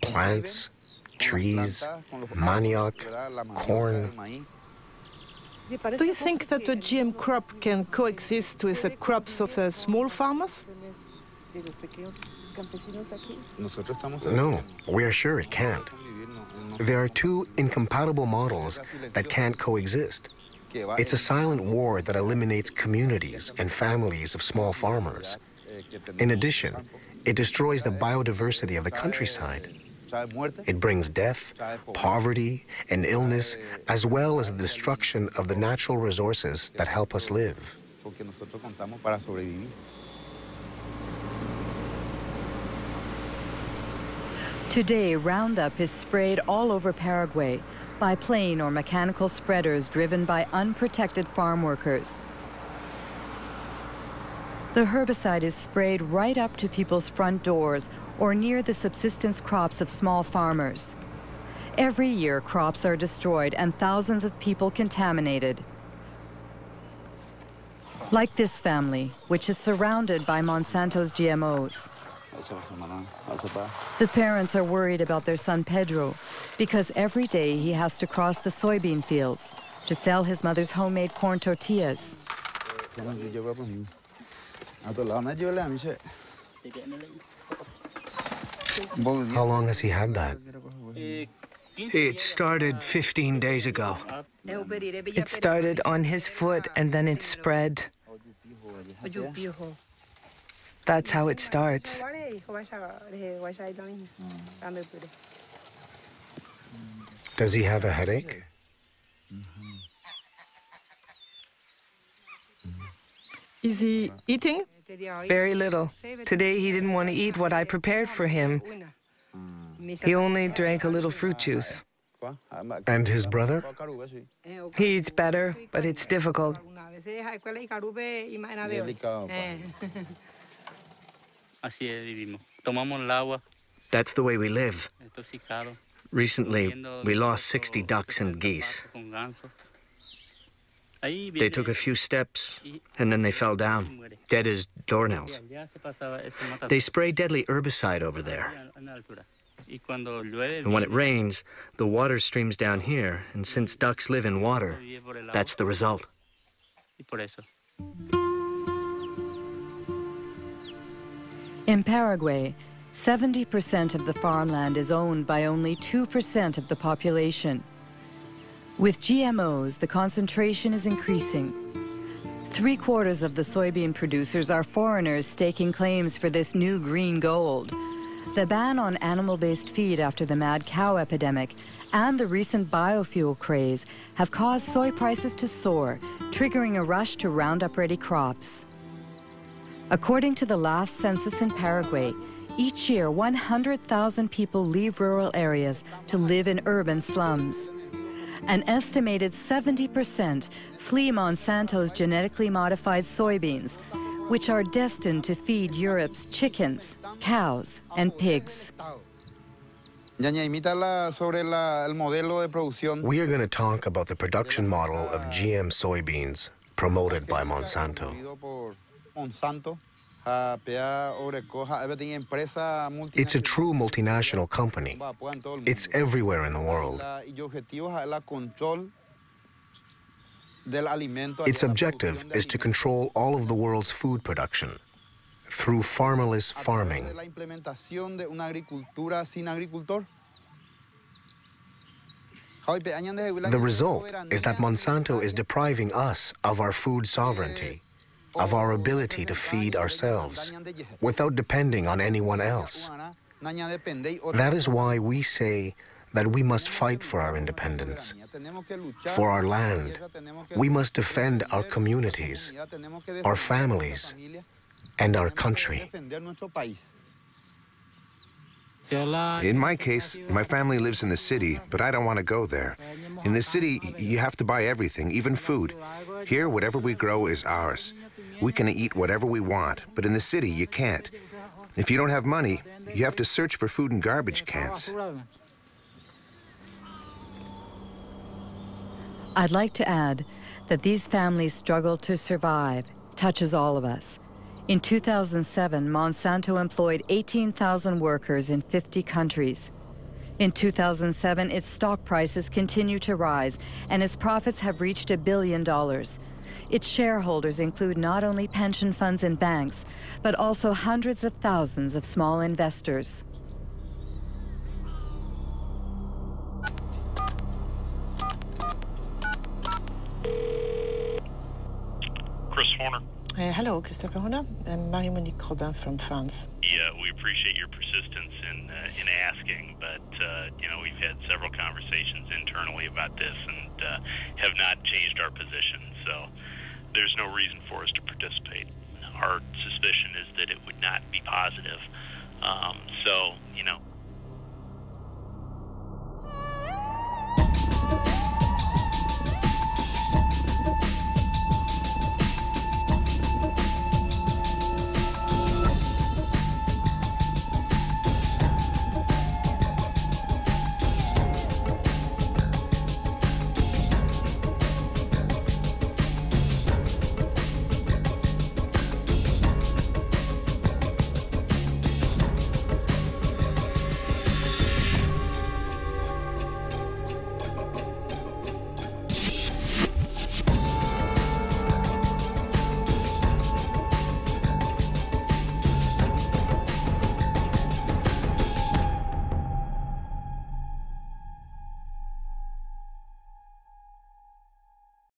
Plants, trees, manioc, corn. Do you think that a GM crop can coexist with the crops of the small farmers? No, we are sure it can't. There are two incompatible models that can't coexist. It's a silent war that eliminates communities and families of small farmers. In addition, it destroys the biodiversity of the countryside. It brings death, poverty, and illness, as well as the destruction of the natural resources that help us live. Today, Roundup is sprayed all over Paraguay by plane or mechanical spreaders driven by unprotected farm workers. The herbicide is sprayed right up to people's front doors or near the subsistence crops of small farmers. Every year, crops are destroyed and thousands of people contaminated. Like this family, which is surrounded by Monsanto's GMOs. The parents are worried about their son Pedro because every day he has to cross the soybean fields to sell his mother's homemade corn tortillas. How long has he had that? It started 15 days ago. It started on his foot and then it spread. That's how it starts. Does he have a headache? Is he eating? Very little. Today he didn't want to eat what I prepared for him. He only drank a little fruit juice. And his brother? He eats better, but it's difficult. That's the way we live. Recently, we lost 60 ducks and geese. They took a few steps, and then they fell down, dead as doornails. They spray deadly herbicide over there. And when it rains, the water streams down here, and since ducks live in water, that's the result. In Paraguay, 70% of the farmland is owned by only 2% of the population. With GMOs, the concentration is increasing. 3/4 of the soybean producers are foreigners staking claims for this new green gold. The ban on animal-based feed after the mad cow epidemic and the recent biofuel craze have caused soy prices to soar, triggering a rush to Roundup-ready crops. According to the last census in Paraguay, each year 100,000 people leave rural areas to live in urban slums. An estimated 70% flee Monsanto's genetically modified soybeans, which are destined to feed Europe's chickens, cows, and pigs. We are going to talk about the production model of GM soybeans promoted by Monsanto. It's a true multinational company. It's everywhere in the world. Its objective is to control all of the world's food production through farmerless farming. The result is that Monsanto is depriving us of our food sovereignty, of our ability to feed ourselves without depending on anyone else. That is why we say that we must fight for our independence, for our land. We must defend our communities, our families, and our country. In my case, my family lives in the city, but I don't want to go there. In the city, you have to buy everything, even food. Here, whatever we grow is ours. We can eat whatever we want, but in the city, you can't. If you don't have money, you have to search for food in garbage cans. I'd like to add that these families' struggle to survive touches all of us. In 2007, Monsanto employed 18,000 workers in 50 countries. In 2007, its stock prices continue to rise, and its profits have reached $1 billion. Its shareholders include not only pension funds and banks, but also hundreds of thousands of small investors. Chris Horner. Hello, Christopher Horner. I'm Marie-Monique Robin from France. Yeah, we appreciate your persistence in asking, but you know, we've had several conversations internally about this and have not changed our position. So there's no reason for us to participate. Our suspicion is that it would not be positive. So, you know,